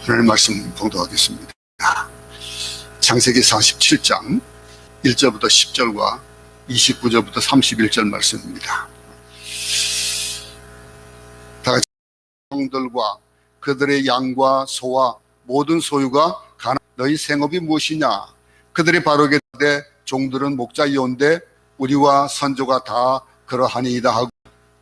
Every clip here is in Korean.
하나님 말씀 봉독하겠습니다. 창세기 47장 1절부터 10절과 29절부터 31절 말씀입니다. 다같이 종들과 그들의 양과 소와 모든 소유가 가나 너희 생업이 무엇이냐? 그들이 바로게 이르되 종들은 목자이온데 우리와 선조가 다 그러하니이다 하고,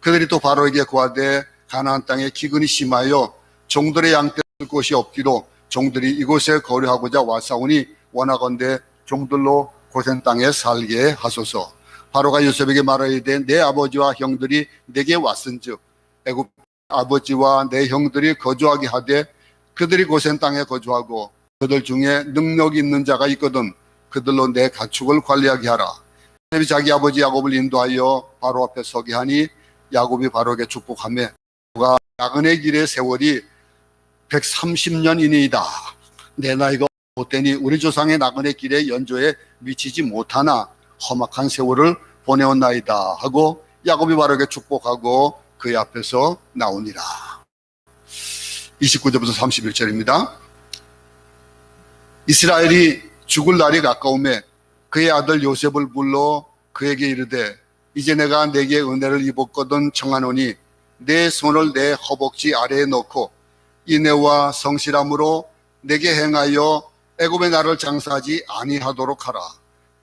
그들이 또 바로에게 구하되 가나안 땅에 기근이 심하여 종들의 양 떼을 곳이 없기로 종들이 이곳에 거류하고자 왔사오니 원하건대 종들로 고센 땅에 살게 하소서. 바로가 요셉에게 말하되 내 아버지와 형들이 내게 왔은즉 애굽 아버지와 내 형들이 거주하게 하되 그들이 고센 땅에 거주하고 그들 중에 능력이 있는 자가 있거든 그들로 내 가축을 관리하게 하라. 요셉이 자기 아버지 야곱을 인도하여 바로 앞에 서게 하니 야곱이 바로에게 축복하며 그가 나그네 길의 세월이 130년이니이다. 내 나이가 못되니 우리 조상의 나그네 길의 연조에 미치지 못하나 험악한 세월을 보내었나이다 하고 야곱이 바로에게 축복하고 그의 앞에서 나오니라. 29절부터 31절입니다. 이스라엘이 죽을 날이 가까우매 그의 아들 요셉을 불러 그에게 이르되 이제 내가 내게 은혜를 입었거든 청하노니 내 손을 내 허벅지 아래에 넣고 인애와 성실함으로 내게 행하여 애굽의 나를 장사하지 아니하도록 하라.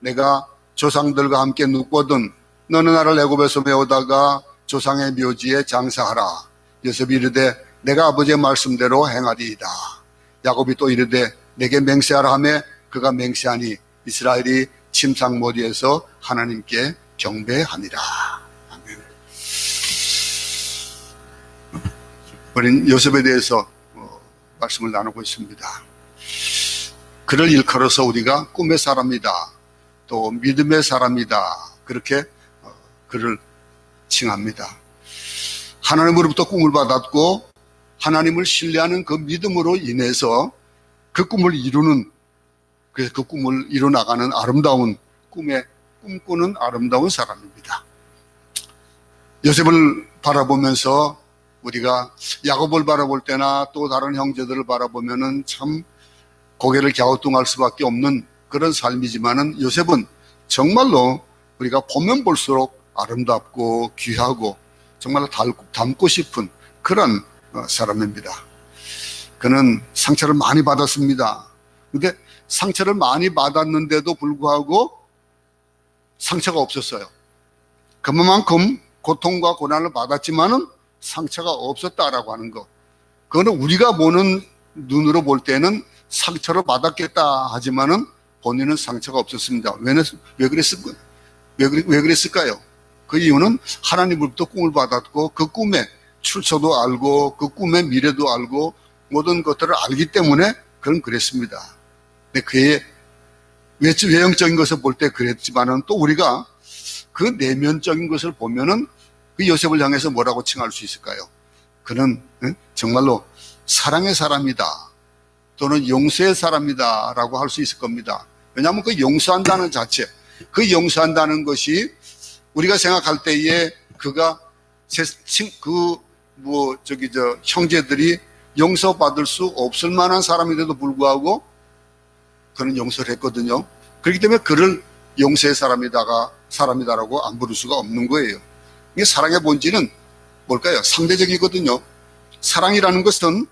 내가 조상들과 함께 눕거든 너는 나를 애굽에서 메우다가 조상의 묘지에 장사하라. 요셉이 이르되 내가 아버지의 말씀대로 행하리이다. 야곱이 또 이르되 내게 맹세하라 하매 그가 맹세하니 이스라엘이 침상머리에서 하나님께 경배하니라. 아멘. 우리는 요셉에 대해서 말씀을 나누고 있습니다. 그를 일컬어서 우리가 꿈의 사람이다, 또 믿음의 사람이다, 그렇게 그를 칭합니다. 하나님으로부터 꿈을 받았고 하나님을 신뢰하는 그 믿음으로 인해서 그 꿈을 이루는, 그래서 그 꿈을 이루나가는 아름다운 꿈꾸는 아름다운 사람입니다. 요셉을 바라보면서 우리가 야곱을 바라볼 때나 또 다른 형제들을 바라보면은 참 고개를 갸우뚱할 수밖에 없는 그런 삶이지만은 요셉은 정말로 우리가 보면 볼수록 아름답고 귀하고 정말로 닮고 싶은 그런 사람입니다. 그는 상처를 많이 받았습니다. 근데 상처를 많이 받았는데도 불구하고 상처가 없었어요. 그만큼 고통과 고난을 받았지만은 상처가 없었다라고 하는 것. 그거는 우리가 보는 눈으로 볼 때는 상처를 받았겠다 하지만은 본인은 상처가 없었습니다. 왜 그랬을까요? 그 이유는 하나님으로부터 꿈을 받았고 그 꿈의 출처도 알고 그 꿈의 미래도 알고 모든 것들을 알기 때문에 그는 그랬습니다. 근데 그의 외형적인 것을 볼 때 그랬지만은 또 우리가 그 내면적인 것을 보면은 그 요셉을 향해서 뭐라고 칭할 수 있을까요? 그는 정말로 사랑의 사람이다, 또는 용서의 사람이다 라고 할 수 있을 겁니다. 왜냐하면 그 용서한다는 자체, 그 용서한다는 것이 우리가 생각할 때에 그가 형제들이 용서받을 수 없을 만한 사람인데도 불구하고 그는 용서를 했거든요. 그렇기 때문에 그를 용서의 사람이다라고 안 부를 수가 없는 거예요. 이게 사랑의 본질은 뭘까요? 상대적이거든요. 사랑이라는 것은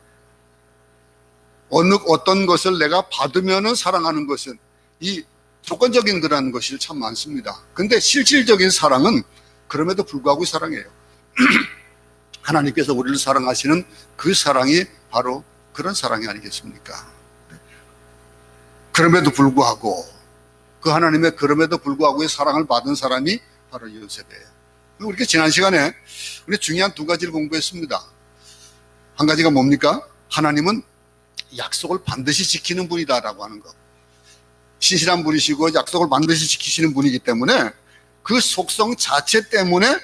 어떤 것을 내가 받으면은 사랑하는 것은 이 조건적인 거라는 것이 참 많습니다. 근데 실질적인 사랑은 그럼에도 불구하고 사랑이에요. 하나님께서 우리를 사랑하시는 그 사랑이 바로 그런 사랑이 아니겠습니까? 그럼에도 불구하고 그 하나님의 그럼에도 불구하고의 사랑을 받은 사람이 바로 요셉이에요. 우리가 지난 시간에 우리 중요한 두 가지를 공부했습니다. 한 가지가 뭡니까? 하나님은 약속을 반드시 지키는 분이다라고 하는 것. 신실한 분이시고 약속을 반드시 지키시는 분이기 때문에 그 속성 자체 때문에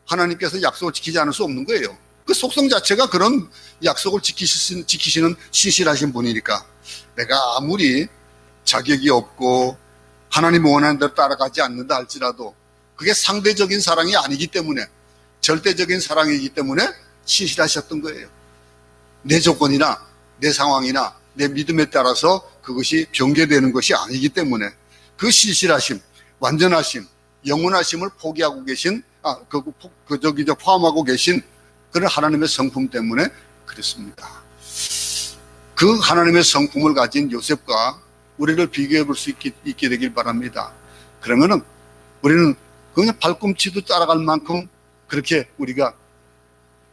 하나님께서 약속을 지키지 않을 수 없는 거예요. 그 속성 자체가 그런 약속을 지키시는 신실하신 분이니까 내가 아무리 자격이 없고 하나님이 원하는 대로 따라가지 않는다 할지라도 그게 상대적인 사랑이 아니기 때문에 절대적인 사랑이기 때문에 신실하셨던 거예요. 내 조건이나 내 상황이나 내 믿음에 따라서 그것이 변개되는 것이 아니기 때문에 그 신실하심, 완전하심, 영원하심을 포기하고 계신, 포함하고 계신 그런 하나님의 성품 때문에 그렇습니다. 그 하나님의 성품을 가진 요셉과 우리를 비교해 볼 수 있게 되길 바랍니다. 그러면은 우리는 그냥 발꿈치도 따라갈 만큼 그렇게 우리가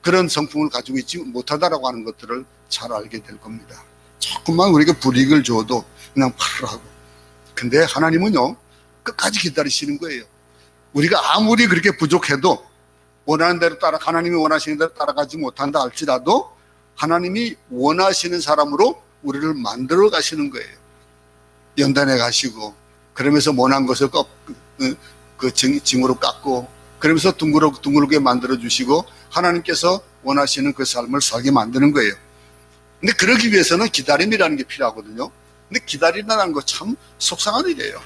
그런 성품을 가지고 있지 못하다라고 하는 것들을 잘 알게 될 겁니다. 조금만 우리가 불이익을 줘도 그냥 바로 하고. 근데 하나님은요, 끝까지 기다리시는 거예요. 우리가 아무리 그렇게 부족해도 원하는 대로 하나님이 원하시는 대로 따라가지 못한다 할지라도 하나님이 원하시는 사람으로 우리를 만들어 가시는 거예요. 연단해 가시고, 그러면서 원한 것을 징으로 깎고, 그러면서 둥그렇게 만들어 주시고, 하나님께서 원하시는 그 삶을 살게 만드는 거예요. 근데 그러기 위해서는 기다림이라는 게 필요하거든요. 근데 기다린다는 거 참 속상한 일이에요.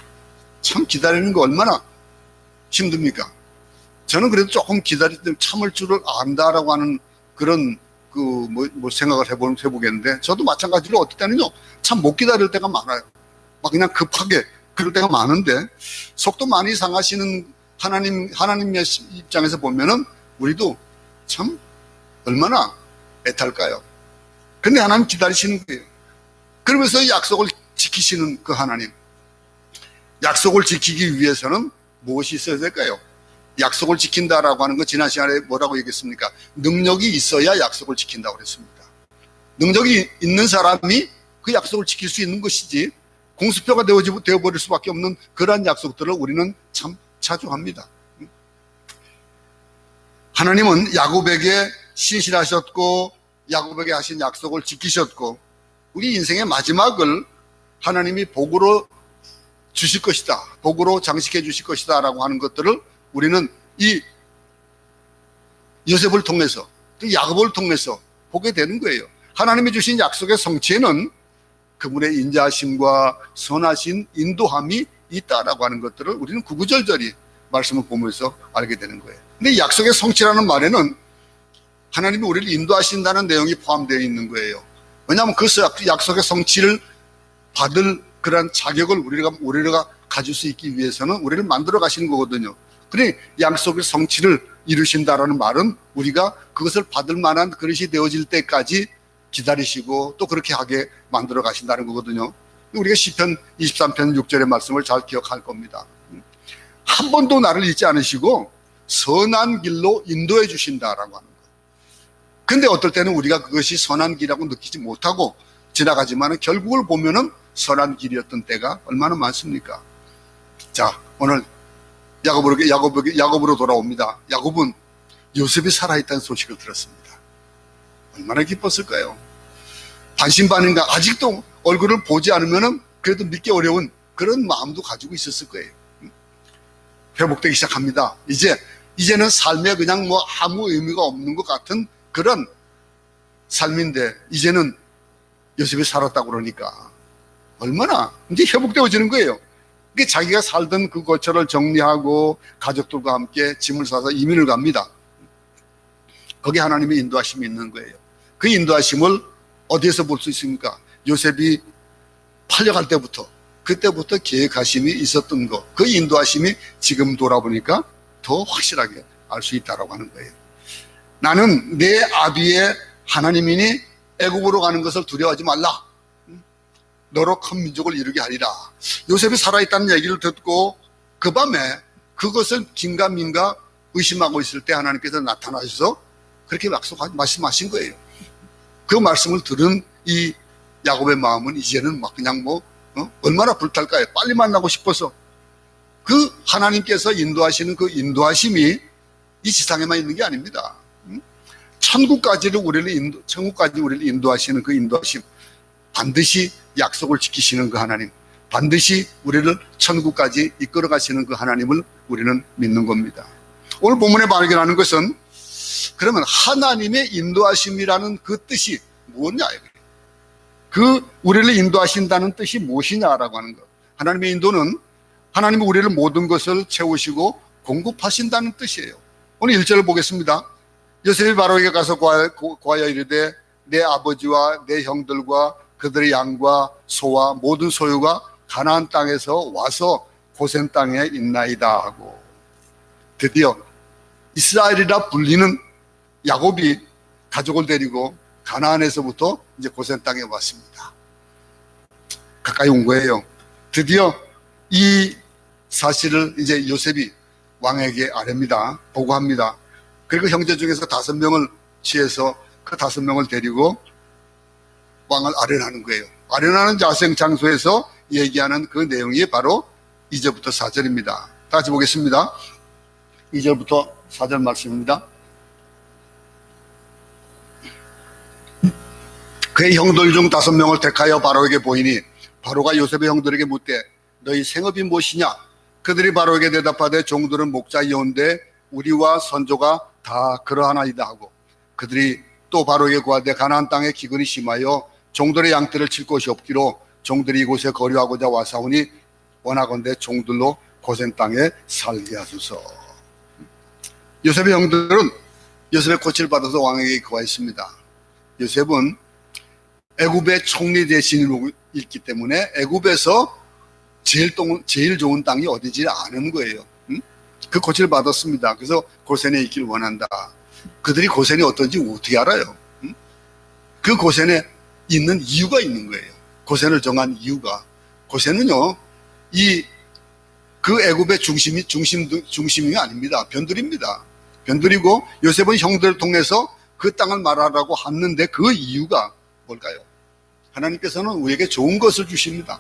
참 기다리는 거 얼마나 힘듭니까? 저는 그래도 조금 참을 줄을 안다라고 하는 그런 생각을 해보겠는데, 저도 마찬가지로 어떨 때는요, 참 못 기다릴 때가 많아요. 막 그냥 급하게 그럴 때가 많은데, 속도 많이 상하시는 하나님의 입장에서 보면은 우리도 참 얼마나 애탈까요? 근데 하나님 기다리시는 거예요. 그러면서 약속을 지키시는 그 하나님. 약속을 지키기 위해서는 무엇이 있어야 될까요? 약속을 지킨다라고 하는 거 지난 시간에 뭐라고 얘기했습니까? 능력이 있어야 약속을 지킨다고 그랬습니다. 능력이 있는 사람이 그 약속을 지킬 수 있는 것이지, 공수표가 되어버릴 수밖에 없는 그러한 약속들을 우리는 참 자주 합니다. 하나님은 야곱에게 신실하셨고 야곱에게 하신 약속을 지키셨고, 우리 인생의 마지막을 하나님이 복으로 주실 것이다, 복으로 장식해 주실 것이다 라고 하는 것들을 우리는 이 요셉을 통해서, 또 야곱을 통해서 보게 되는 거예요. 하나님이 주신 약속의 성취에는 그분의 인자하심과 선하신 인도함이 있다라고 하는 것들을 우리는 구구절절히 말씀을 보면서 알게 되는 거예요. 근데 약속의 성취라는 말에는 하나님이 우리를 인도하신다는 내용이 포함되어 있는 거예요. 왜냐하면 그 약속의 성취를 받을 그런 자격을 우리가 가질 수 있기 위해서는 우리를 만들어 가시는 거거든요. 그러니 약속의 성취를 이루신다라는 말은 우리가 그것을 받을 만한 그릇이 되어질 때까지 기다리시고 또 그렇게 하게 만들어 가신다는 거거든요. 우리가 시편 23편 6절의 말씀을 잘 기억할 겁니다. 한 번도 나를 잊지 않으시고 선한 길로 인도해 주신다라고 하는 거예요. 근데 어떨 때는 우리가 그것이 선한 길이라고 느끼지 못하고 지나가지만 결국을 보면은 선한 길이었던 때가 얼마나 많습니까? 자, 오늘 야곱으로 돌아옵니다. 야곱은 요셉이 살아있다는 소식을 들었습니다. 얼마나 기뻤을까요? 반신반인가, 아직도 얼굴을 보지 않으면은 그래도 믿기 어려운 그런 마음도 가지고 있었을 거예요. 회복되기 시작합니다. 이제는 삶에 그냥 아무 의미가 없는 것 같은 그런 삶인데, 이제는 요셉이 살았다고 그러니까 얼마나 이제 회복되어지는 거예요. 그게 자기가 살던 그 거처를 정리하고 가족들과 함께 짐을 싸서 이민을 갑니다. 거기 하나님의 인도하심이 있는 거예요. 그 인도하심을 어디에서 볼 수 있습니까? 요셉이 팔려갈 때부터, 그때부터 계획하심이 있었던 것, 그 인도하심이 지금 돌아보니까 더 확실하게 알 수 있다고 하는 거예요. 나는 내 아비의 하나님이니 애굽으로 가는 것을 두려워하지 말라. 너로 큰 민족을 이루게 하리라. 요셉이 살아있다는 얘기를 듣고 그 밤에 그것을 긴가민가 의심하고 있을 때 하나님께서 나타나셔서 그렇게 말씀하신 거예요. 그 말씀을 들은 이 야곱의 마음은 이제는 그냥 얼마나 불탈까요? 빨리 만나고 싶어서. 그 하나님께서 인도하시는 그 인도하심이 이 지상에만 있는 게 아닙니다. 천국까지 우리를 인도하시는 그 인도하심, 반드시 약속을 지키시는 그 하나님, 반드시 우리를 천국까지 이끌어 가시는 그 하나님을 우리는 믿는 겁니다. 오늘 본문에 발견하는 것은 그러면 하나님의 인도하심이라는 그 뜻이 뭐냐, 그 우리를 인도하신다는 뜻이 무엇이냐라고 하는 것. 하나님의 인도는 하나님이 우리를 모든 것을 채우시고 공급하신다는 뜻이에요. 오늘 1절을 보겠습니다. 요셉이 바로에게 가서 고하여 이르되 내 아버지와 내 형들과 그들의 양과 소와 모든 소유가 가나안 땅에서 와서 고센 땅에 있나이다 하고, 드디어 이스라엘이라 불리는 야곱이 가족을 데리고 가나안에서부터 이제 고센 땅에 왔습니다. 가까이 온 거예요. 드디어 이 사실을 이제 요셉이 왕에게 아뢰입니다. 보고합니다. 그리고 형제 중에서 5명을 취해서 그 5명을 데리고 왕을 아련하는 거예요. 아련하는 자생 장소에서 얘기하는 그 내용이 바로 2절부터 4절입니다. 다 같이 보겠습니다. 2절부터 4절 말씀입니다. 그의 형들 중 5명을 택하여 바로에게 보이니 바로가 요셉의 형들에게 묻되 너희 생업이 무엇이냐? 그들이 바로에게 대답하되 종들은 목자이온데 우리와 선조가 다 그러하나이다 하고, 그들이 또 바로에게 구하되 가나안 땅에 기근이 심하여 종들의 양떼를 칠 곳이 없기로 종들이 이곳에 거류하고자 와사오니 원하건대 종들로 고센 땅에 살게 하소서. 요셉의 형들은 요셉의 고치를 받아서 왕에게 구하였습니다. 요셉은 애굽의 총리 대신으로 있기 때문에 애굽에서 제일 좋은 땅이 어디지 아는 거예요. 그 고치를 받았습니다. 그래서 고센에 있기를 원한다. 그들이 고센이 어떤지 어떻게 알아요? 그 고센에 있는 이유가 있는 거예요. 고센을 정한 이유가, 고센은요 그 애굽의 중심이 아닙니다. 변두리입니다. 변두리고 요셉은 형들을 통해서 그 땅을 말하라고 하는데 그 이유가 뭘까요? 하나님께서는 우리에게 좋은 것을 주십니다.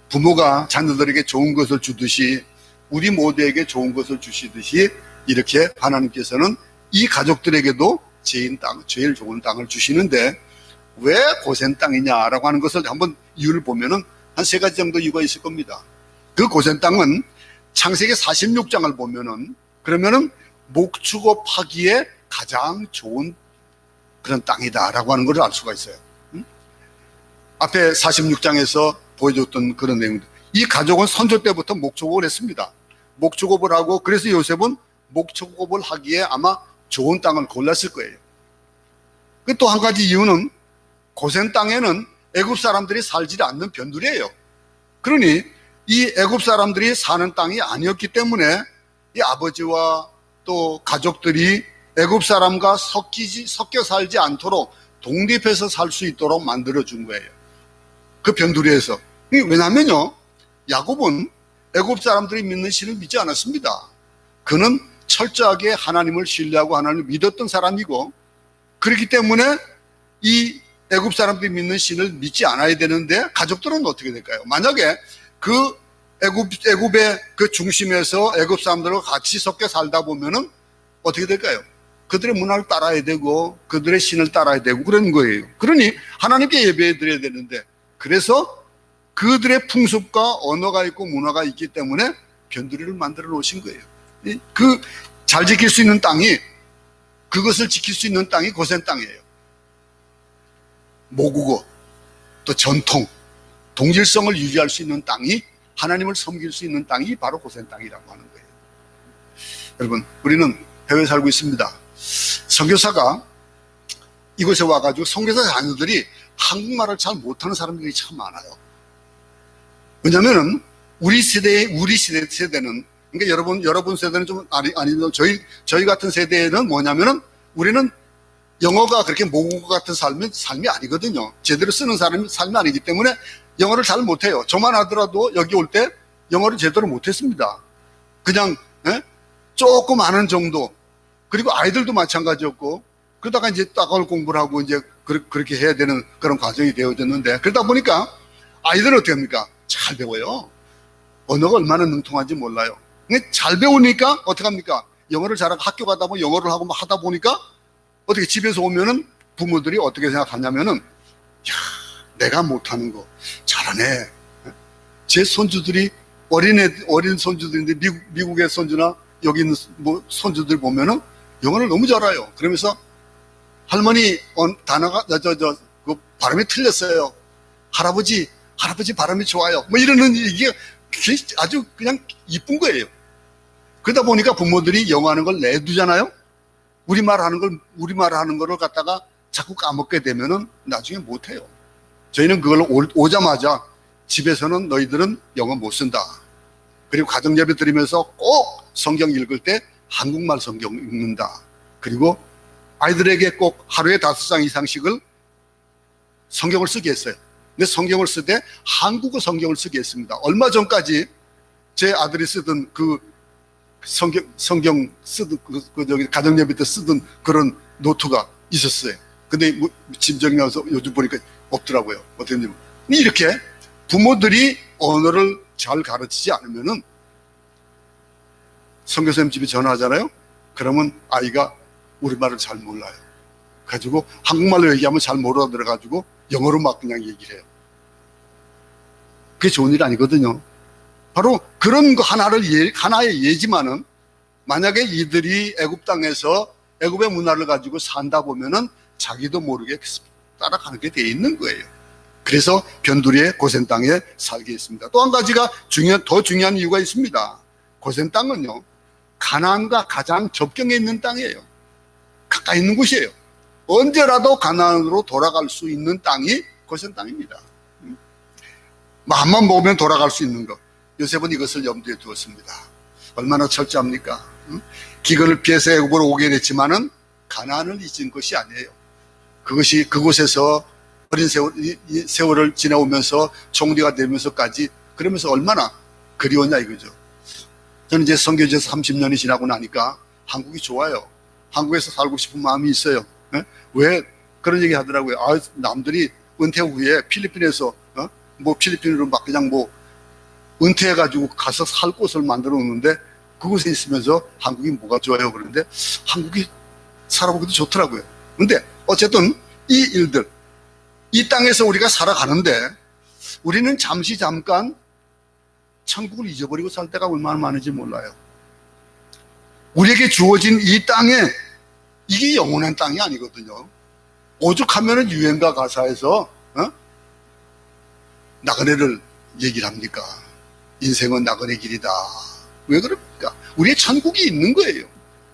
부모가 자녀들에게 좋은 것을 주듯이 우리 모두에게 좋은 것을 주시듯이 이렇게 하나님께서는 이 가족들에게도 제일 좋은 땅을 주시는데 왜 고센 땅이냐라고 하는 것을 한번 이유를 보면은 한 3가지 정도 이유가 있을 겁니다. 그 고센 땅은 창세기 46장을 보면은 그러면은 목축업하기에 가장 좋은 그런 땅이다라고 하는 것을 알 수가 있어요. 앞에 46장에서 보여줬던 그런 내용들. 이 가족은 선조 때부터 목축업을 했습니다. 목축업을 하고 그래서 요셉은 목축업을 하기에 아마 좋은 땅을 골랐을 거예요. 또 한 가지 이유는 고센 땅에는 애굽 사람들이 살지 않는 변두리예요. 그러니 이 애굽 사람들이 사는 땅이 아니었기 때문에 이 아버지와 또 가족들이 애굽 사람과 섞여 살지 않도록 독립해서 살 수 있도록 만들어준 거예요. 그 변두리에서. 왜냐하면요, 야곱은 애굽 사람들이 믿는 신을 믿지 않았습니다. 그는 철저하게 하나님을 신뢰하고 하나님을 믿었던 사람이고, 그렇기 때문에 이 애굽 사람들이 믿는 신을 믿지 않아야 되는데 가족들은 어떻게 될까요? 만약에 그 애굽의 그 중심에서 애굽 사람들과 같이 섞여 살다 보면은 어떻게 될까요? 그들의 문화를 따라야 되고 그들의 신을 따라야 되고 그런 거예요. 그러니 하나님께 예배해 드려야 되는데, 그래서 그들의 풍습과 언어가 있고 문화가 있기 때문에 변두리를 만들어 놓으신 거예요. 그 잘 지킬 수 있는 땅이, 그것을 지킬 수 있는 땅이 고센 땅이에요. 모국어, 또 전통, 동질성을 유지할 수 있는 땅이, 하나님을 섬길 수 있는 땅이 바로 고센 땅이라고 하는 거예요. 여러분, 우리는 해외에 살고 있습니다. 선교사가 이곳에 와가지고 선교사 자녀들이 한국말을 잘 못하는 사람들이 참 많아요. 왜냐면은 우리 세대는, 그러니까 여러분 세대는 좀 아니죠. 저희 같은 세대는 뭐냐면은 우리는 영어가 그렇게 모국어 같은 삶이 아니거든요. 제대로 쓰는 삶이 아니기 때문에 영어를 잘 못해요. 저만 하더라도 여기 올 때 영어를 제대로 못했습니다. 그냥 조금 아는 정도. 그리고 아이들도 마찬가지였고, 그러다가 이제 따가울 공부를 하고 이제 그렇게 해야 되는 그런 과정이 되어졌는데, 그러다 보니까 아이들은 어떻게 합니까? 잘 배워요. 언어가 얼마나 능통한지 몰라요. 잘 배우니까 어떻게 합니까? 영어를 잘하고 학교 가다 보면 영어를 하고 하다 보니까 어떻게 집에서 오면은 부모들이 어떻게 생각하냐면은, 야, 내가 못하는 거 잘하네. 제 손주들이 어린 손주들인데 미국의 손주나 여기 있는 뭐 손주들 보면은 영어를 너무 잘 알아요. 그러면서 할머니 단어가 그 발음이 틀렸어요. 할아버지 발음이 좋아요. 뭐 이러는 이게 아주 그냥 이쁜 거예요. 그러다 보니까 부모들이 영어 하는 걸 내두잖아요. 우리말 하는 거를 갖다가 자꾸 까먹게 되면은 나중에 못해요. 저희는 그걸 오자마자 집에서는 너희들은 영어 못 쓴다. 그리고 가정예배 드리면서 꼭 성경 읽을 때 한국말 성경 읽는다. 그리고 아이들에게 꼭 하루에 5장 이상씩을 성경을 쓰게 했어요. 근데 성경을 쓰되 한국어 성경을 쓰게 했습니다. 얼마 전까지 제 아들이 쓰던 그 성경 쓰던 저기 가정예배 때 쓰던 그런 노트가 있었어요. 근데 뭐 짐작이 나서 요즘 보니까 없더라고요. 어떻게 이렇게 부모들이 언어를 잘 가르치지 않으면은 선교사님 집에 전화하잖아요. 그러면 아이가 우리말을 잘 몰라요. 가지고 한국말로 얘기하면 잘 못 알아들어가지고 영어로 막 그냥 얘기를 해요. 그게 좋은 일 아니거든요. 바로 그런 거 하나의 예지만은 만약에 이들이 애굽 땅에서 애굽의 문화를 가지고 산다 보면은 자기도 모르게 따라가는 게 돼 있는 거예요. 그래서 변두리의 고센 땅에 살게 했습니다. 또 한 가지가 더 중요한 이유가 있습니다. 고센 땅은요, 가나안과 가장 접경에 있는 땅이에요. 가까이 있는 곳이에요. 언제라도 가나안으로 돌아갈 수 있는 땅이 고센 땅입니다. 마음만 먹으면 돌아갈 수 있는 것. 요셉은 이것을 염두에 두었습니다. 얼마나 철저합니까? 기근을 피해서 애굽으로 오게 됐지만은 가나안을 잊은 것이 아니에요. 그것이 그곳에서 어린 세월을 지나오면서 총리가 되면서까지 그러면서 얼마나 그리웠냐 이거죠. 저는 이제 선교지에서 30년이 지나고 나니까 한국이 좋아요. 한국에서 살고 싶은 마음이 있어요. 왜 그런 얘기 하더라고요. 남들이 은퇴 후에 필리핀에서 뭐 필리핀으로 막 그냥 뭐 은퇴해가지고 가서 살 곳을 만들어 놓는데 그곳에 있으면서 한국이 뭐가 좋아요? 그런데 한국이 살아보기도 좋더라고요. 근데 어쨌든 이 일들, 이 땅에서 우리가 살아가는데 우리는 잠깐 천국을 잊어버리고 살 때가 얼마나 많은지 몰라요. 우리에게 주어진 이 땅에 이게 영원한 땅이 아니거든요. 오죽하면은 유행가 가사에서 나그네를 얘기를 합니까? 인생은 나그네 길이다. 왜 그럽니까? 우리의 천국이 있는 거예요.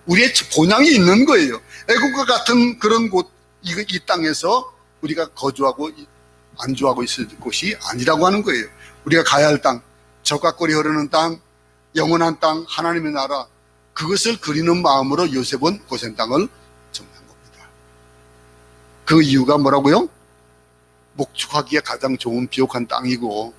우리의 본향이 있는 거예요. 애국과 같은 그런 곳, 이 땅에서 우리가 거주하고 안주하고 있을 곳이 아니라고 하는 거예요. 우리가 가야 할 땅, 젖과 꿀이 흐르는 땅, 영원한 땅, 하나님의 나라, 그것을 그리는 마음으로 요셉은 고센 땅을 정한 겁니다. 그 이유가 뭐라고요? 목축하기에 가장 좋은 비옥한 땅이고,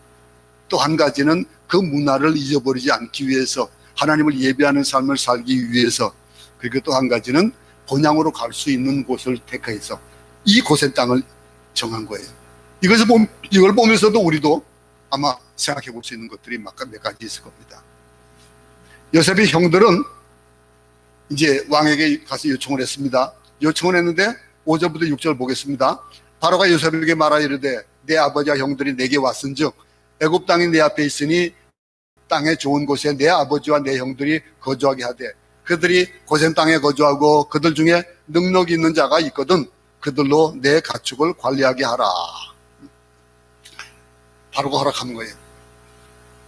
또 한 가지는 그 문화를 잊어버리지 않기 위해서 하나님을 예배하는 삶을 살기 위해서, 그리고 또 한 가지는 본향으로 갈 수 있는 곳을 택해서 이 고센 땅을 정한 거예요. 이걸 보면서도 우리도 아마 생각해 볼 수 있는 것들이 몇 가지 있을 겁니다. 요셉의 형들은 이제 왕에게 가서 요청을 했습니다. 요청을 했는데 5절부터 6절 보겠습니다. 바로가 요셉에게 말하 이르되 내 아버지와 형들이 내게 왔은즉 애굽 땅이 내 앞에 있으니 땅의 좋은 곳에 내 아버지와 내 형들이 거주하게 하되 그들이 고센 땅에 거주하고 그들 중에 능력이 있는 자가 있거든 그들로 내 가축을 관리하게 하라. 바로가 허락하는 거예요.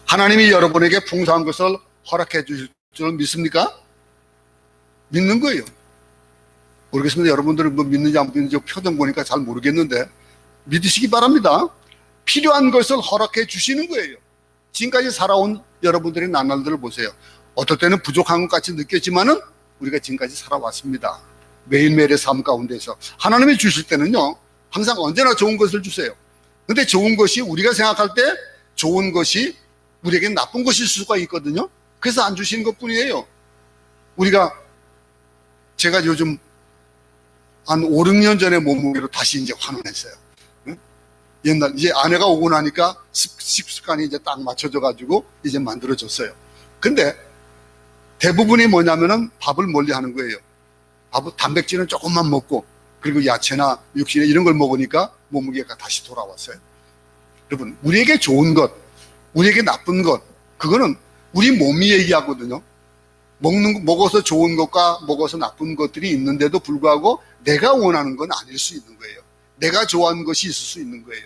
하나님이 여러분에게 풍성한 것을 허락해 주실 줄 믿습니까? 믿는 거예요. 모르겠습니다. 여러분들은 뭐 믿는지 안 믿는지 표정 보니까 잘 모르겠는데 믿으시기 바랍니다. 필요한 것을 허락해 주시는 거예요. 지금까지 살아온 여러분들의 나날들을 보세요. 어떨 때는 부족한 것 같이 느꼈지만은 우리가 지금까지 살아왔습니다. 매일매일의 삶 가운데서 하나님이 주실 때는요 항상 언제나 좋은 것을 주세요. 근데 좋은 것이 우리가 생각할 때 좋은 것이 우리에게 나쁜 것일 수가 있거든요. 그래서 안 주시는 것 뿐이에요. 제가 요즘 한 5, 6년 전에 몸무게로 다시 이제 환원했어요. 옛날 이제 아내가 오고 나니까 식습관이 이제 딱 맞춰져 가지고 이제 만들어졌어요. 근데 대부분이 뭐냐면은 밥을 멀리 하는 거예요. 단백질은 조금만 먹고 그리고 야채나 육식이나 이런 걸 먹으니까 몸무게가 다시 돌아왔어요. 여러분, 우리에게 좋은 것, 우리에게 나쁜 것, 그거는 우리 몸이 얘기하거든요. 먹어서 좋은 것과 먹어서 나쁜 것들이 있는데도 불구하고 내가 원하는 건 아닐 수 있는 거예요. 내가 좋아하는 것이 있을 수 있는 거예요.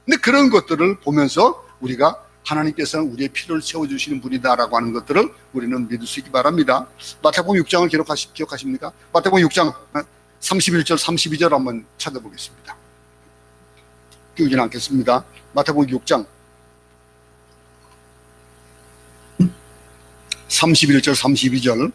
근데 그런 것들을 보면서 우리가 하나님께서는 우리의 필요를 채워주시는 분이다라고 하는 것들을 우리는 믿을 수 있기 바랍니다. 마태복음 6장을 기억하십니까? 마태복음 6장 31절 32절 한번 찾아보겠습니다. 띄우지는 않겠습니다. 마태복음 6장 31절 32절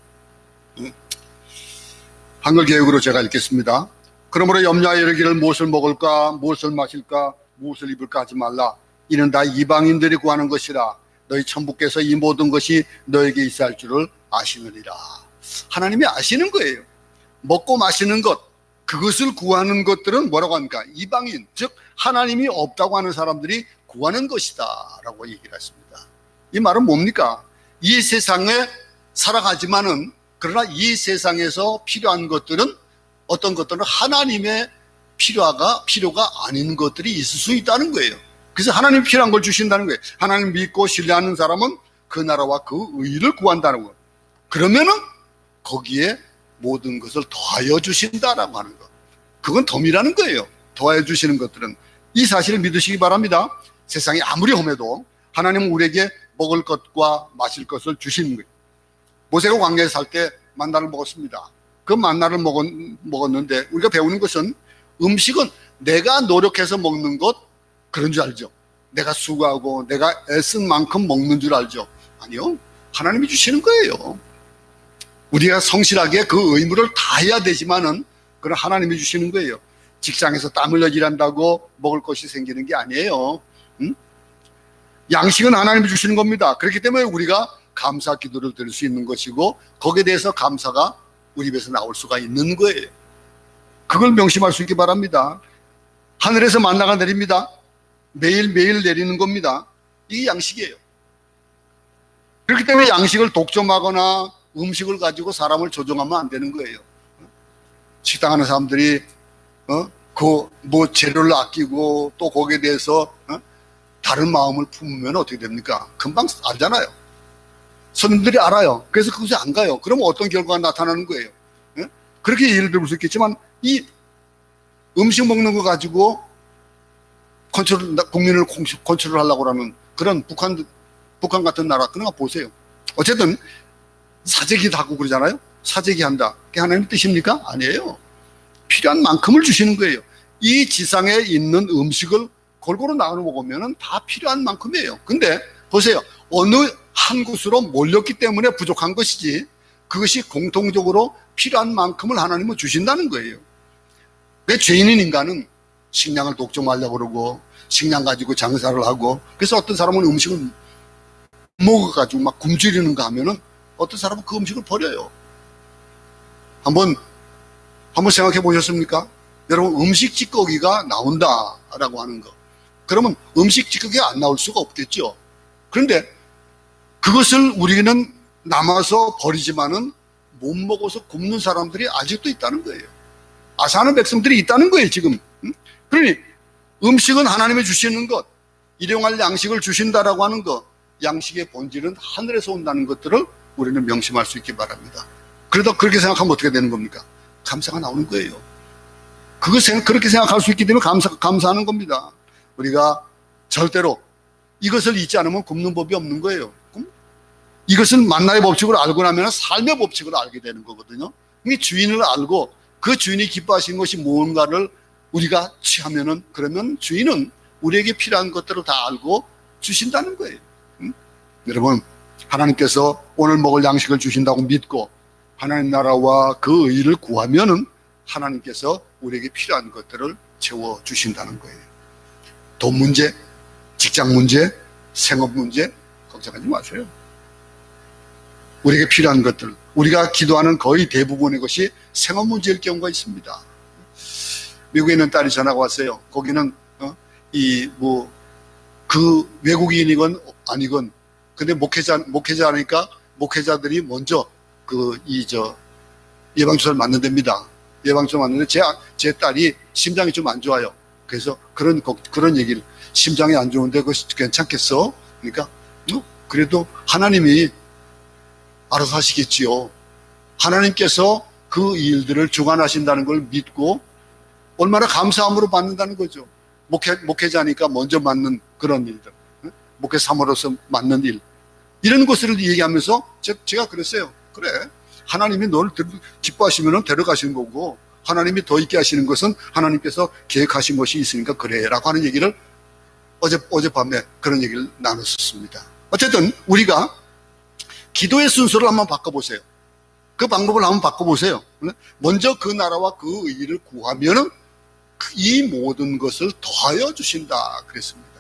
한글 개역으로 제가 읽겠습니다. 그러므로 염려하여 이르기를 무엇을 먹을까 무엇을 마실까 무엇을 입을까 하지 말라. 이는 다 이방인들이 구하는 것이라. 너희 천부께서 이 모든 것이 너에게 있어야 할 줄을 아시느니라. 하나님이 아시는 거예요. 먹고 마시는 것, 그것을 구하는 것들은 뭐라고 합니까? 이방인, 즉 하나님이 없다고 하는 사람들이 구하는 것이다 라고 얘기를 했습니다. 이 말은 뭡니까? 이 세상에 살아가지만은 그러나 이 세상에서 필요한 것들은 어떤 것들은 하나님의 필요가 아닌 것들이 있을 수 있다는 거예요. 그래서 하나님이 필요한 걸 주신다는 거예요. 하나님 믿고 신뢰하는 사람은 그 나라와 그 의를 구한다는 거예요. 그러면은 거기에 모든 것을 더하여 주신다라고 하는 것. 그건 덤이라는 거예요. 더하여 주시는 것들은. 이 사실을 믿으시기 바랍니다. 세상이 아무리 험해도 하나님은 우리에게 먹을 것과 마실 것을 주시는 거예요. 모세가 광야에 살 때 만나를 먹었습니다. 그 만나를 먹었는데 우리가 배우는 것은 음식은 내가 노력해서 먹는 것 그런 줄 알죠. 내가 수고하고 내가 애쓴 만큼 먹는 줄 알죠. 아니요. 하나님이 주시는 거예요. 우리가 성실하게 그 의무를 다해야 되지만은 그건 하나님이 주시는 거예요. 직장에서 땀 흘려 일한다고 먹을 것이 생기는 게 아니에요. 양식은 하나님이 주시는 겁니다. 그렇기 때문에 우리가 감사 기도를 드릴 수 있는 것이고 거기에 대해서 감사가 우리 입에서 나올 수가 있는 거예요. 그걸 명심할 수 있기 바랍니다. 하늘에서 만나가 내립니다. 매일매일 내리는 겁니다. 이게 양식이에요. 그렇기 때문에 양식을 독점하거나 음식을 가지고 사람을 조종하면 안 되는 거예요. 식당 하는 사람들이 그 재료를 아끼고 또 거기에 대해서 다른 마음을 품으면 어떻게 됩니까? 금방 알잖아요. 손님들이 알아요. 그래서 그곳에 안 가요. 그러면 어떤 결과가 나타나는 거예요? 그렇게 예를 들을 수 있겠지만 이 음식 먹는 거 가지고 국민을 컨트롤하려고 하는 그런 북한 같은 나라 그런 거 보세요. 어쨌든 사재기도 하고 그러잖아요. 사재기 한다. 그게 하나님의 뜻입니까? 아니에요. 필요한 만큼을 주시는 거예요. 이 지상에 있는 음식을 골고루 나눠 먹으면 다 필요한 만큼이에요. 근데 보세요. 어느 한 곳으로 몰렸기 때문에 부족한 것이지 그것이 공통적으로 필요한 만큼을 하나님은 주신다는 거예요. 왜 죄인인 인간은 식량을 독점하려고 그러고 식량 가지고 장사를 하고 그래서 어떤 사람은 음식을 먹어가지고 막 굶주리는가 하면은 어떤 사람은 그 음식을 버려요. 한번 생각해 보셨습니까? 여러분 음식 찌꺼기가 나온다라고 하는 거. 그러면 음식 찌꺼기가 안 나올 수가 없겠죠. 그런데 그것을 우리는 남아서 버리지만은 못 먹어서 굶는 사람들이 아직도 있다는 거예요. 아사하는 백성들이 있다는 거예요, 지금. 그러니 음식은 하나님이 주시는 것, 일용할 양식을 주신다라고 하는 것, 양식의 본질은 하늘에서 온다는 것들을 우리는 명심할 수 있기 바랍니다. 그러다 그렇게 생각하면 어떻게 되는 겁니까? 감사가 나오는 거예요. 그렇게 생각할 수 있기 때문에 감사하는 겁니다. 우리가 절대로 이것을 잊지 않으면 굶는 법이 없는 거예요. 이것은 만나의 법칙을 알고 나면 삶의 법칙을 알게 되는 거거든요. 이 주인을 알고 그 주인이 기뻐하시는 것이 무언가를 우리가 취하면은 그러면 주인은 우리에게 필요한 것들을 다 알고 주신다는 거예요. 여러분, 하나님께서 오늘 먹을 양식을 주신다고 믿고 하나님 나라와 그 의를 구하면은 하나님께서 우리에게 필요한 것들을 채워 주신다는 거예요. 돈 문제, 직장 문제, 생업 문제 걱정하지 마세요. 우리에게 필요한 것들, 우리가 기도하는 거의 대부분의 것이 생업 문제일 경우가 있습니다. 미국에 있는 딸이 전화가 왔어요. 거기는 그 외국인이건 아니건 근데 목회자니까 목회자들이 먼저 예방주사를 맞는답니다. 예방주사 맞는데 제 딸이 심장이 좀 안 좋아요. 그래서 그런 얘기를 심장이 안 좋은데 그거 괜찮겠어? 그러니까 그래도 하나님이 알아서 하시겠지요. 하나님께서 그 일들을 주관하신다는 걸 믿고 얼마나 감사함으로 받는다는 거죠. 목회자니까 먼저 맞는 그런 일들, 목회 사모로서 맞는 일, 이런 것을 얘기하면서 제가 그랬어요. 그래, 하나님이 너를 기뻐하시면 데려가시는 거고 하나님이 더 있게 하시는 것은 하나님께서 계획하신 것이 있으니까 그래 라고 하는 얘기를 어젯밤에 그런 얘기를 나눴었습니다. 어쨌든 우리가 기도의 순서를 한번 바꿔보세요. 그 방법을 한번 바꿔보세요. 먼저 그 나라와 그 의를 구하면은 이 모든 것을 더하여 주신다 그랬습니다.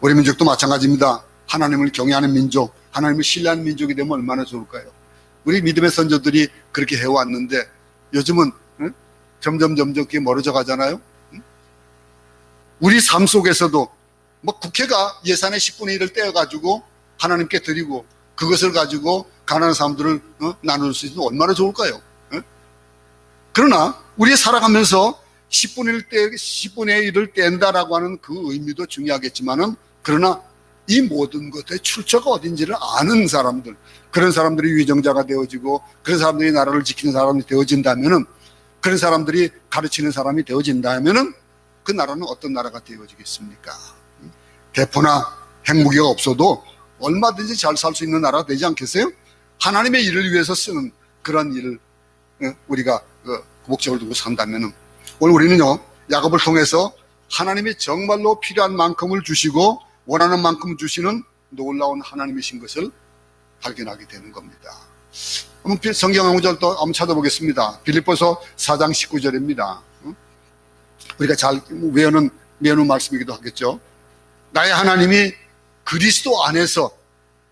우리 민족도 마찬가지입니다. 하나님을 경외하는 민족, 하나님을 신뢰하는 민족이 되면 얼마나 좋을까요? 우리 믿음의 선조들이 그렇게 해왔는데 요즘은 점점 그게 멀어져 가잖아요. 우리 삶 속에서도 뭐 국회가 예산의 10분의 1을 떼어가지고 하나님께 드리고 그것을 가지고 가난한 사람들을 나눌 수 있으면 얼마나 좋을까요? 그러나 우리 살아가면서 10분의 1을 뗀다라고 하는 그 의미도 중요하겠지만은 그러나 이 모든 것의 출처가 어딘지를 아는 사람들, 그런 사람들이 위정자가 되어지고 그런 사람들이 나라를 지키는 사람이 되어진다면은, 그런 사람들이 가르치는 사람이 되어진다면은 그 나라는 어떤 나라가 되어지겠습니까? 대포나 핵무기가 없어도 얼마든지 잘 살 수 있는 나라가 되지 않겠어요? 하나님의 일을 위해서 쓰는 그런 일을 우리가 목적을 두고 산다면은, 오늘 우리는요 야곱을 통해서 하나님이 정말로 필요한 만큼을 주시고 원하는 만큼 주시는 놀라운 하나님이신 것을 발견하게 되는 겁니다. 한번 성경 한 구절 또 한번 찾아보겠습니다. 빌립보서 4장 19절입니다. 우리가 잘 외우는 말씀이기도 하겠죠. 나의 하나님이 그리스도 안에서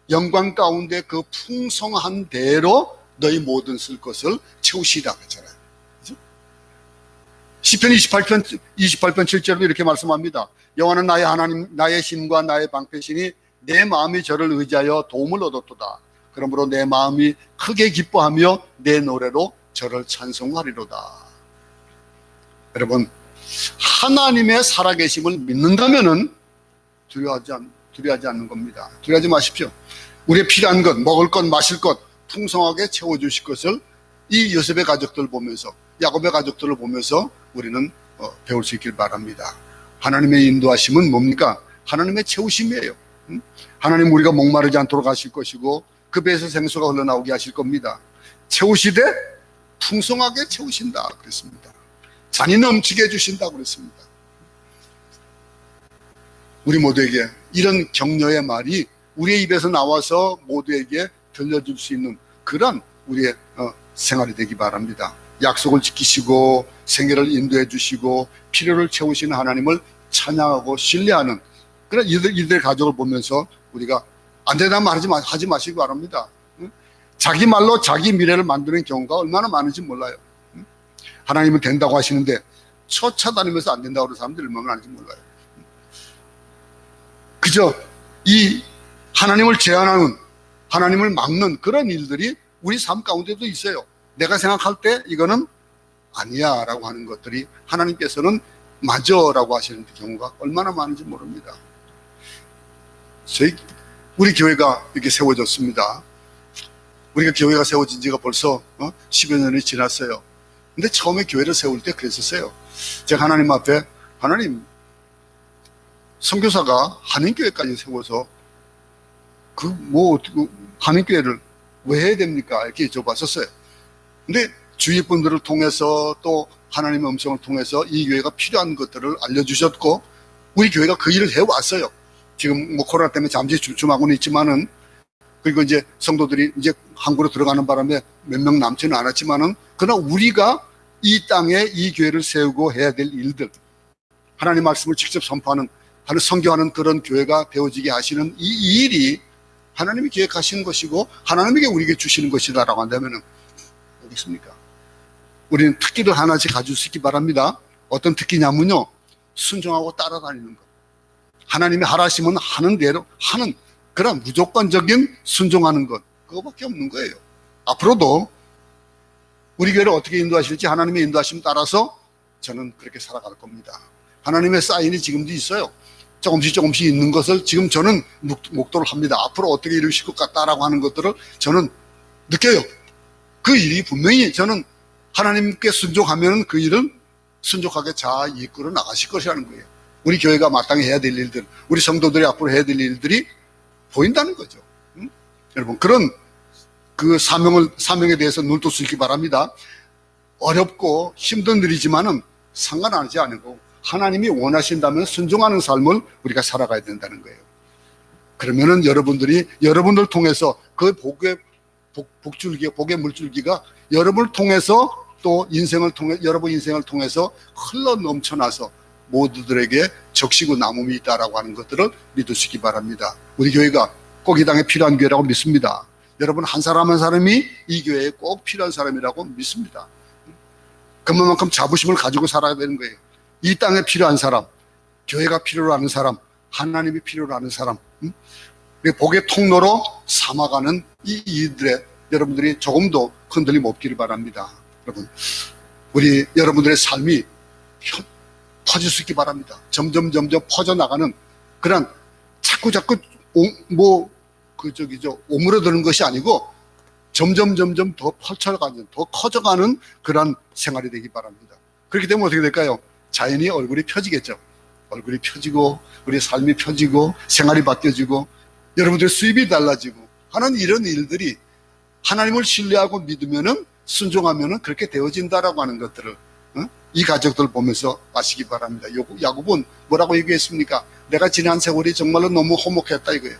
영광 가운데 그 풍성한 대로 너희 모든 쓸 것을 채우시라 그랬잖아요. 그렇죠? 시편 28편 7절로 이렇게 말씀합니다. 여호와는 나의 하나님, 나의 힘과 나의 방패시니 내 마음이 저를 의지하여 도움을 얻었도다. 그러므로 내 마음이 크게 기뻐하며 내 노래로 저를 찬송하리로다. 여러분, 하나님의 살아계심을 믿는다면은 두려워하지 않는 겁니다. 두려워하지 마십시오. 우리의 필요한 것, 먹을 것, 마실 것 풍성하게 채워주실 것을 이 요셉의 가족들을 보면서, 야곱의 가족들을 보면서 우리는 배울 수 있길 바랍니다. 하나님의 인도하심은 뭡니까? 하나님의 채우심이에요. 하나님 우리가 목마르지 않도록 하실 것이고 그 배에서 생수가 흘러나오게 하실 겁니다. 채우시되 풍성하게 채우신다 그랬습니다. 잔이 넘치게 해주신다 그랬습니다. 우리 모두에게 이런 격려의 말이 우리의 입에서 나와서 모두에게 들려줄 수 있는 그런 우리의 생활이 되기 바랍니다. 약속을 지키시고 생애를 인도해 주시고 필요를 채우시는 하나님을 찬양하고 신뢰하는 그런 이들의 가족을 보면서 우리가 안 된다는 말 하지 마시기 바랍니다. 자기 말로 자기 미래를 만드는 경우가 얼마나 많은지 몰라요. 하나님은 된다고 하시는데 쫓아다니면서 안 된다고 하는 사람들이 얼마나 많은지 몰라요. 그저 이 하나님을 제한하는, 하나님을 막는 그런 일들이 우리 삶 가운데도 있어요. 내가 생각할 때 이거는 아니야 라고 하는 것들이 하나님께서는 맞아 라고 하시는 경우가 얼마나 많은지 모릅니다. 우리 교회가 이렇게 세워졌습니다. 우리가 교회가 세워진 지가 벌써 10여 년이 지났어요. 근데 처음에 교회를 세울 때 그랬었어요. 제가 하나님 앞에, 하나님 선교사가 한인교회까지 세워서 한인교회를 왜 해야 됩니까? 이렇게 여쭤봤었어요. 근데 주위 분들을 통해서 또 하나님의 음성을 통해서 이 교회가 필요한 것들을 알려주셨고 우리 교회가 그 일을 해왔어요. 지금 코로나 때문에 잠시 주춤하고는 있지만은, 그리고 이제 성도들이 이제 한국으로 들어가는 바람에 몇 명 남지는 않았지만은, 그러나 우리가 이 땅에 이 교회를 세우고 해야 될 일들, 하나님 말씀을 직접 선포하는, 선교하는 그런 교회가 되어지게 하시는 이 일이 하나님이 계획하시는 것이고 하나님에게 우리에게 주시는 것이다라고 한다면은 어디 있습니까? 우리는 특기를 하나씩 가질 수 있기 바랍니다. 어떤 특기냐면요, 순종하고 따라다니는 것. 하나님이 하라시면 하는 대로 하는 그런 무조건적인 순종하는 것, 그거밖에 없는 거예요. 앞으로도 우리 교회를 어떻게 인도하실지 하나님의 인도하심 따라서 저는 그렇게 살아갈 겁니다. 하나님의 사인이 지금도 있어요. 조금씩 있는 것을 지금 저는 목도를 합니다. 앞으로 어떻게 이루실 것 같다라고 하는 것들을 저는 느껴요. 그 일이 분명히 저는 하나님께 순종하면 그 일은 순종하게 잘 이끌어 나가실 것이라는 거예요. 우리 교회가 마땅히 해야 될 일들, 우리 성도들이 앞으로 해야 될 일들이 보인다는 거죠. 여러분, 그런 그 사명에 대해서 눈 뜰 수 있기 바랍니다. 어렵고 힘든 일이지만은 상관하지 않고 하나님이 원하신다면 순종하는 삶을 우리가 살아가야 된다는 거예요. 그러면은 여러분들 통해서 그 복줄기, 복의 물줄기가 여러분을 통해서 또 여러분 인생을 통해서 흘러 넘쳐나서 모두들에게 적시고 남음이 있다라고 하는 것들을 믿으시기 바랍니다. 우리 교회가 꼭 이 땅에 필요한 교회라고 믿습니다. 여러분 한 사람 한 사람이 이 교회에 꼭 필요한 사람이라고 믿습니다. 그만큼 자부심을 가지고 살아야 되는 거예요. 이 땅에 필요한 사람, 교회가 필요로 하는 사람, 하나님이 필요로 하는 사람, 복의 통로로 삼아가는 이 일들에 여러분들이 조금도 흔들림 없기를 바랍니다. 여러분, 여러분들의 삶이 퍼질 수 있기 바랍니다. 점점 퍼져나가는 그런 자꾸 오므려드는 것이 아니고 점점 더 펼쳐가는, 더 커져가는 그런 생활이 되기 바랍니다. 그렇기 때문에 어떻게 될까요? 자연히 얼굴이 펴지겠죠. 얼굴이 펴지고 우리 삶이 펴지고 생활이 바뀌어지고 여러분들의 수입이 달라지고 하는 이런 일들이 하나님을 신뢰하고 믿으면은 순종하면은 그렇게 되어진다라고 하는 것들을 이 가족들 보면서 아시기 바랍니다. 야곱은 뭐라고 얘기했습니까? 내가 지난 세월이 정말로 너무 허목했다 이거예요.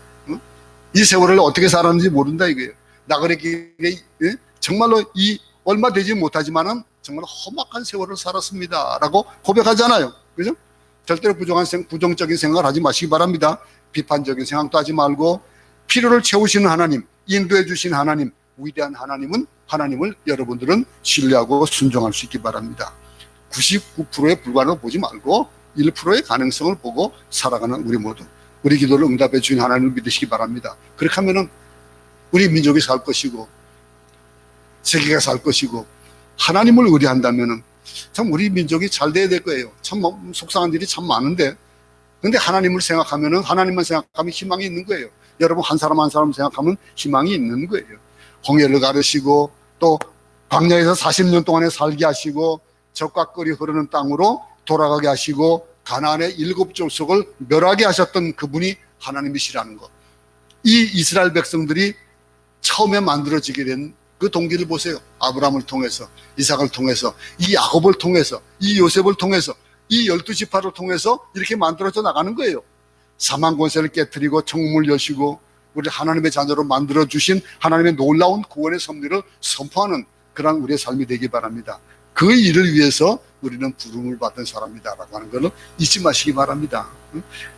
이 세월을 어떻게 살았는지 모른다 이거예요. 나그네 길에 정말로 얼마 되지 못하지만은 정말 험악한 세월을 살았습니다 라고 고백하잖아요. 그죠? 절대로 부정적인 생각을 하지 마시기 바랍니다. 비판적인 생각도 하지 말고 필요를 채우시는 하나님, 인도해 주신 하나님, 위대한 하나님을 여러분들은 신뢰하고 순종할 수 있기 바랍니다. 99%의 불가능을 보지 말고 1%의 가능성을 보고 살아가는 우리 모두, 우리 기도를 응답해 주신 하나님을 믿으시기 바랍니다. 그렇게 하면은 우리 민족이 살 것이고 세계가 살 것이고 하나님을 의뢰한다면은 참 우리 민족이 잘 돼야 될 거예요. 참 속상한 일이 참 많은데 근데 하나님만 생각하면 희망이 있는 거예요. 여러분 한 사람 한 사람 생각하면 희망이 있는 거예요. 홍해를 가르시고 또 광야에서 40년 동안에 살게 하시고 적과 꿀이 흐르는 땅으로 돌아가게 하시고 가나안의 7족속을 멸하게 하셨던 그분이 하나님이시라는 것. 이 이스라엘 백성들이 처음에 만들어지게 된 그 동기를 보세요. 아브라함을 통해서, 이삭을 통해서, 이 야곱을 통해서, 이 요셉을 통해서, 이 12지파를 통해서 이렇게 만들어져 나가는 거예요. 사망 권세를 깨뜨리고 천국을 여시고 우리 하나님의 자녀로 만들어주신 하나님의 놀라운 구원의 섭리를 선포하는 그런 우리의 삶이 되기 바랍니다. 그 일을 위해서 우리는 부름을 받은 사람이다라고 하는 것을 잊지 마시기 바랍니다.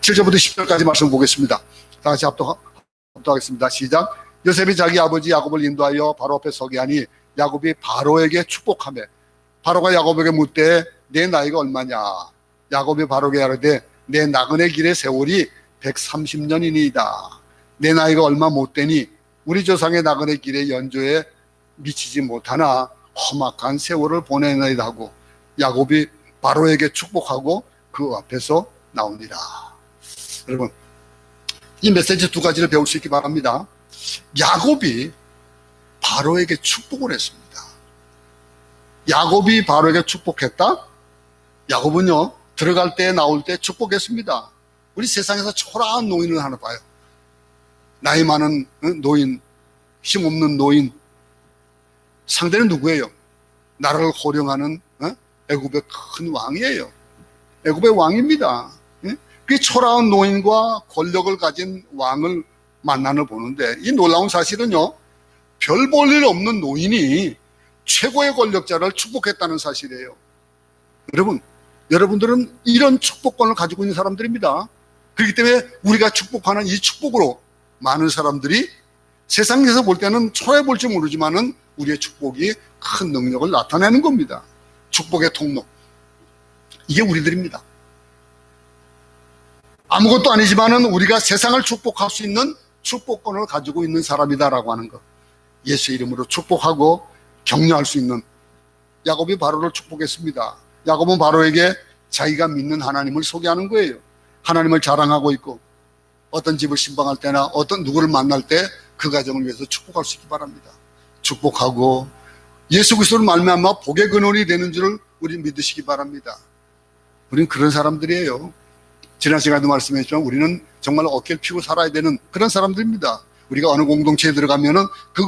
7절부터 10절까지 말씀 보겠습니다. 다 같이 합독하겠습니다. 시작. 요셉이 자기 아버지 야곱을 인도하여 바로 앞에 서게 하니 야곱이 바로에게 축복하며 바로가 야곱에게 묻되 내 나이가 얼마냐? 야곱이 바로에게 하되 내 나그네 길의 세월이 130년이니이다. 내 나이가 얼마 못 되니 우리 조상의 나그네 길의 연조에 미치지 못하나 험악한 세월을 보내나이다 하고 야곱이 바로에게 축복하고 그 앞에서 나옵니다. 여러분 이 메시지 두 가지를 배울 수 있기 바랍니다. 야곱이 바로에게 축복을 했습니다. 야곱이 바로에게 축복했다? 야곱은요 들어갈 때 나올 때 축복했습니다. 우리 세상에서 초라한 노인을 하나 봐요. 나이 많은 노인, 힘없는 노인. 상대는 누구예요? 나라를 호령하는 애굽의 큰 왕이에요. 애굽의 왕입니다. 그 초라한 노인과 권력을 가진 왕을 만나는 보는데 이 놀라운 사실은요 별 볼 일 없는 노인이 최고의 권력자를 축복했다는 사실이에요. 여러분들은 이런 축복권을 가지고 있는 사람들입니다. 그렇기 때문에 우리가 축복하는 이 축복으로 많은 사람들이 세상에서 볼 때는 초라해 볼지 모르지만은 우리의 축복이 큰 능력을 나타내는 겁니다. 축복의 통로, 이게 우리들입니다. 아무것도 아니지만은 우리가 세상을 축복할 수 있는 축복권을 가지고 있는 사람이다라고 하는 것. 예수의 이름으로 축복하고 격려할 수 있는 야곱이 바로를 축복했습니다. 야곱은 바로에게 자기가 믿는 하나님을 소개하는 거예요. 하나님을 자랑하고 있고 어떤 집을 신방할 때나 어떤 누구를 만날 때 그 가정을 위해서 축복할 수 있기 바랍니다. 축복하고 예수 그리스도를 말미암아 복의 근원이 되는 줄을 우리 믿으시기 바랍니다. 우리는 그런 사람들이에요. 지난 시간에도 말씀했지만 우리는 정말 어깨를 펴고 살아야 되는 그런 사람들입니다. 우리가 어느 공동체에 들어가면은 그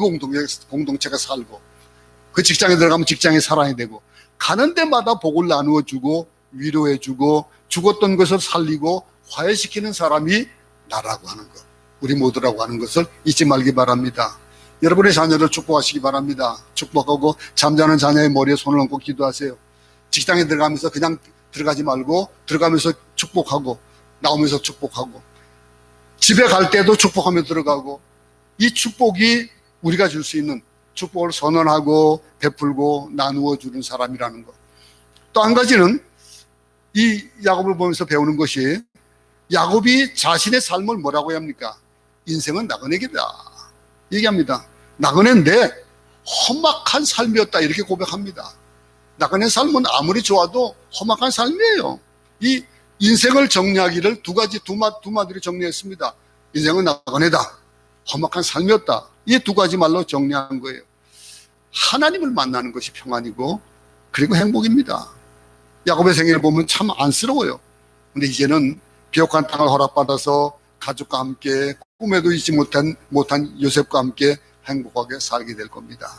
공동체가 살고 그 직장에 들어가면 직장에 살아야 되고, 가는 데마다 복을 나누어 주고 위로해 주고 죽었던 것을 살리고 화해시키는 사람이 나라고 하는 것, 우리 모두라고 하는 것을 잊지 말기 바랍니다. 여러분의 자녀를 축복하시기 바랍니다. 축복하고 잠자는 자녀의 머리에 손을 얹고 기도하세요. 직장에 들어가면서 그냥 들어가지 말고 들어가면서 축복하고 나오면서 축복하고 집에 갈 때도 축복하며 들어가고, 이 축복이 우리가 줄 수 있는 축복을 선언하고 베풀고 나누어 주는 사람이라는 것. 또 한 가지는 이 야곱을 보면서 배우는 것이, 야곱이 자신의 삶을 뭐라고 합니까? 인생은 나그네기다 얘기합니다. 나그네인데 험악한 삶이었다 이렇게 고백합니다. 나그네 삶은 아무리 좋아도 험악한 삶이에요. 이 인생을 정리하기를 두 마디로 정리했습니다. 인생은 나그네다, 험악한 삶이었다. 이 두 가지 말로 정리한 거예요. 하나님을 만나는 것이 평안이고 그리고 행복입니다. 야곱의 생애를 보면 참 안쓰러워요. 근데 이제는 비옥한 땅을 허락받아서 가족과 함께 꿈에도 잊지 못한 요셉과 함께 행복하게 살게 될 겁니다.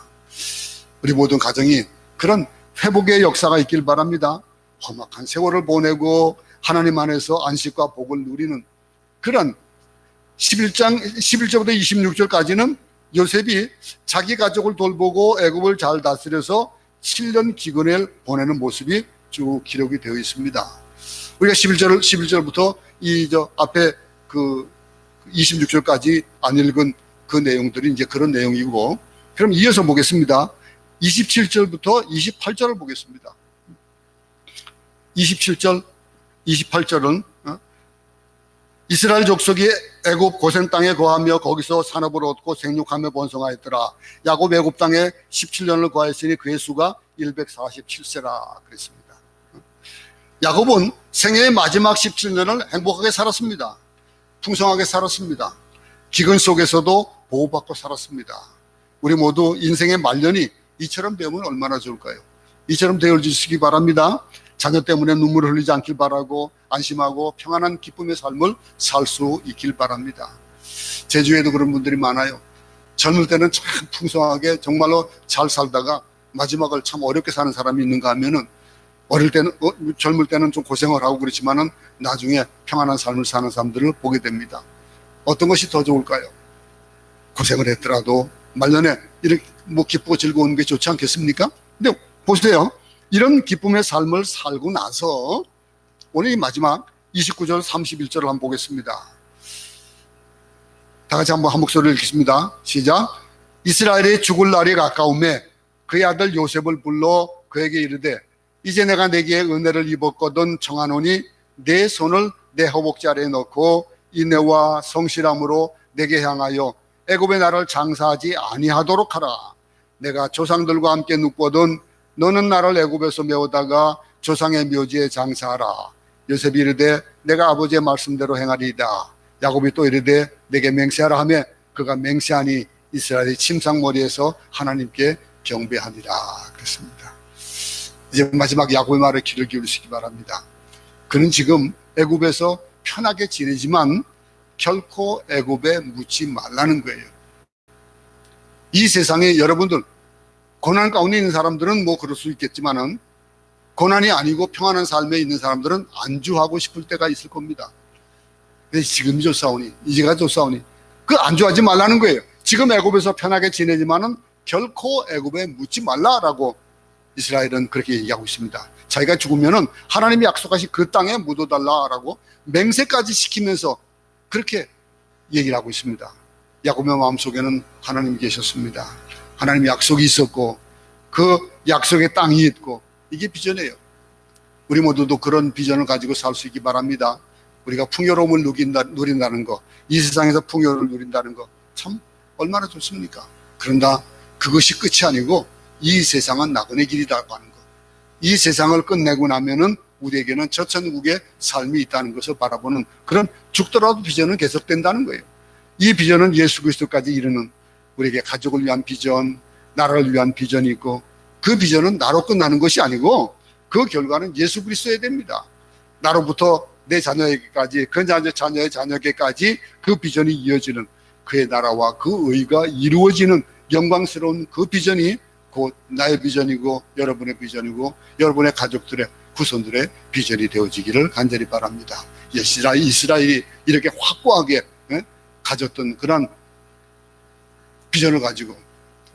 우리 모든 가정이 그런 회복의 역사가 있길 바랍니다. 험악한 세월을 보내고 하나님 안에서 안식과 복을 누리는 그런 11절부터 26절까지는 요셉이 자기 가족을 돌보고 애굽을 잘 다스려서 7년 기근을 보내는 모습이 쭉 기록이 되어 있습니다. 우리가 11절부터 앞에 그 26절까지 안 읽은 그 내용들이 이제 그런 내용이고, 그럼 이어서 보겠습니다. 27절부터 28절을 보겠습니다. 27절, 28절은 이스라엘 족속이 애굽 고센 땅에 거하며 거기서 산업을 얻고 생육하며 번성하였더라. 야곱 애굽 땅에 17년을 거하였으니 그의 수가 147세라 그랬습니다. 야곱은 생애의 마지막 17년을 행복하게 살았습니다. 풍성하게 살았습니다. 기근 속에서도 보호받고 살았습니다. 우리 모두 인생의 말년이 이처럼 되면 얼마나 좋을까요? 이처럼 되어주시기 바랍니다. 자녀 때문에 눈물을 흘리지 않길 바라고 안심하고 평안한 기쁨의 삶을 살 수 있길 바랍니다. 제주에도 그런 분들이 많아요. 젊을 때는 참 풍성하게 정말로 잘 살다가 마지막을 참 어렵게 사는 사람이 있는가 하면은, 젊을 때는 좀 고생을 하고 그렇지만은 나중에 평안한 삶을 사는 사람들을 보게 됩니다. 어떤 것이 더 좋을까요? 고생을 했더라도 말년에 이렇게 기쁘고 즐거운 게 좋지 않겠습니까? 근데 보세요. 이런 기쁨의 삶을 살고 나서 오늘 이 마지막 29절 31절을 한번 보겠습니다. 다 같이 한번 한 목소리를 읽겠습니다. 시작. 이스라엘이 죽을 날이 가까우매 그의 아들 요셉을 불러 그에게 이르되, 이제 내가 내게 은혜를 입었거든 청하노니 내 손을 내 허벅지 아래에 넣고 인내와 성실함으로 내게 향하여 애굽의 나라를 장사하지 아니하도록 하라. 내가 조상들과 함께 눕거든 너는 나를 애굽에서 메우다가 조상의 묘지에 장사하라. 요셉이 이르되 내가 아버지의 말씀대로 행하리이다. 야곱이 또 이르되 내게 맹세하라 하며 그가 맹세하니 이스라엘이 침상머리에서 하나님께 경배하니라 그랬습니다. 이제 마지막 야곱의 말에 귀를 기울이시기 바랍니다. 그는 지금 애굽에서 편하게 지내지만 결코 애굽에 묻지 말라는 거예요. 이 세상에 여러분들 고난 가운데 있는 사람들은 그럴 수 있겠지만은, 고난이 아니고 평안한 삶에 있는 사람들은 안주하고 싶을 때가 있을 겁니다. 근데 지금이 좋사오니, 이제가 좋사오니, 그 안주하지 말라는 거예요. 지금 애굽에서 편하게 지내지만은 결코 애굽에 묻지 말라라고 이스라엘은 그렇게 얘기하고 있습니다. 자기가 죽으면은 하나님이 약속하신 그 땅에 묻어달라라고 맹세까지 시키면서 그렇게 얘기를 하고 있습니다. 야곱의 마음속에는 하나님이 계셨습니다. 하나님의 약속이 있었고 그 약속의 땅이 있고, 이게 비전이에요. 우리 모두도 그런 비전을 가지고 살 수 있기 바랍니다. 우리가 풍요로움을 누린다는 거, 이 세상에서 풍요를 누린다는 거 참 얼마나 좋습니까? 그런다 그것이 끝이 아니고 이 세상은 나그네 길이라고 하는 것, 이 세상을 끝내고 나면은 우리에게는 저천국의 삶이 있다는 것을 바라보는 그런 죽더라도 비전은 계속된다는 거예요. 이 비전은 예수 그리스도까지 이르는 우리에게 가족을 위한 비전, 나라를 위한 비전이 있고, 그 비전은 나로 끝나는 것이 아니고 그 결과는 예수 그리스도여야 됩니다. 나로부터 내 자녀에게까지, 그 자녀의 자녀에게까지 그 비전이 이어지는, 그의 나라와 그 의가 이루어지는 영광스러운 그 비전이 곧 나의 비전이고 여러분의 비전이고 여러분의 가족들의 후손들의 비전이 되어지기를 간절히 바랍니다. 이스라엘이 이렇게 확고하게 가졌던 그런 비전을 가지고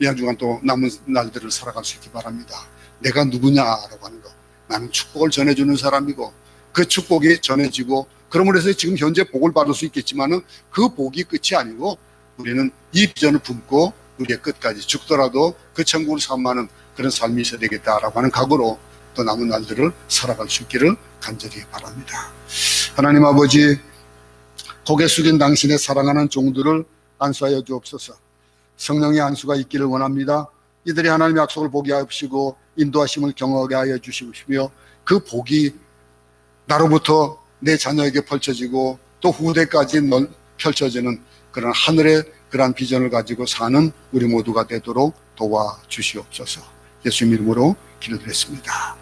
이 한 주간 또 남은 날들을 살아갈 수 있기 바랍니다. 내가 누구냐라고 하는 거, 나는 축복을 전해주는 사람이고 그 축복이 전해지고 그러므로 해서 지금 현재 복을 받을 수 있겠지만은 그 복이 끝이 아니고 우리는 이 비전을 품고 우리의 끝까지 죽더라도 그 천국을 사모하는 그런 삶이 있어야 되겠다라고 하는 각오로 또 남은 날들을 살아갈 수 있기를 간절히 바랍니다. 하나님 아버지, 고개 숙인 당신의 사랑하는 종들을 안수하여 주옵소서. 성령의 안수가 있기를 원합니다. 이들이 하나님의 약속을 보게 하시고 인도하심을 경험하게 하여 주시며 그 복이 나로부터 내 자녀에게 펼쳐지고 또 후대까지 펼쳐지는 그런 하늘의 그러한 비전을 가지고 사는 우리 모두가 되도록 도와주시옵소서. 예수님 이름으로 기도드렸습니다.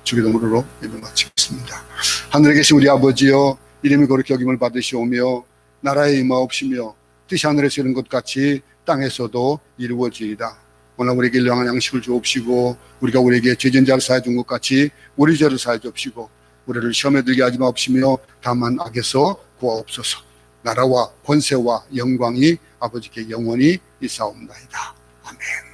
주기도문으로 예배 마치겠습니다. 하늘에 계신 우리 아버지여, 이름이 거룩히 여김을 받으시오며 나라에 임하옵시며 뜻이 하늘에서 이룬 것 같이 땅에서도 이루어지이다. 오늘 우리에게 일용할 양식을 주옵시고 우리가 우리에게 죄진 자를 사해 준 것 같이 우리 죄를 사해 주옵시고 우리를 시험에 들게 하지 마옵시며 다만 악에서 구하옵소서. 나라와 권세와 영광이 아버지께 영원히 있사옵나이다. 아멘.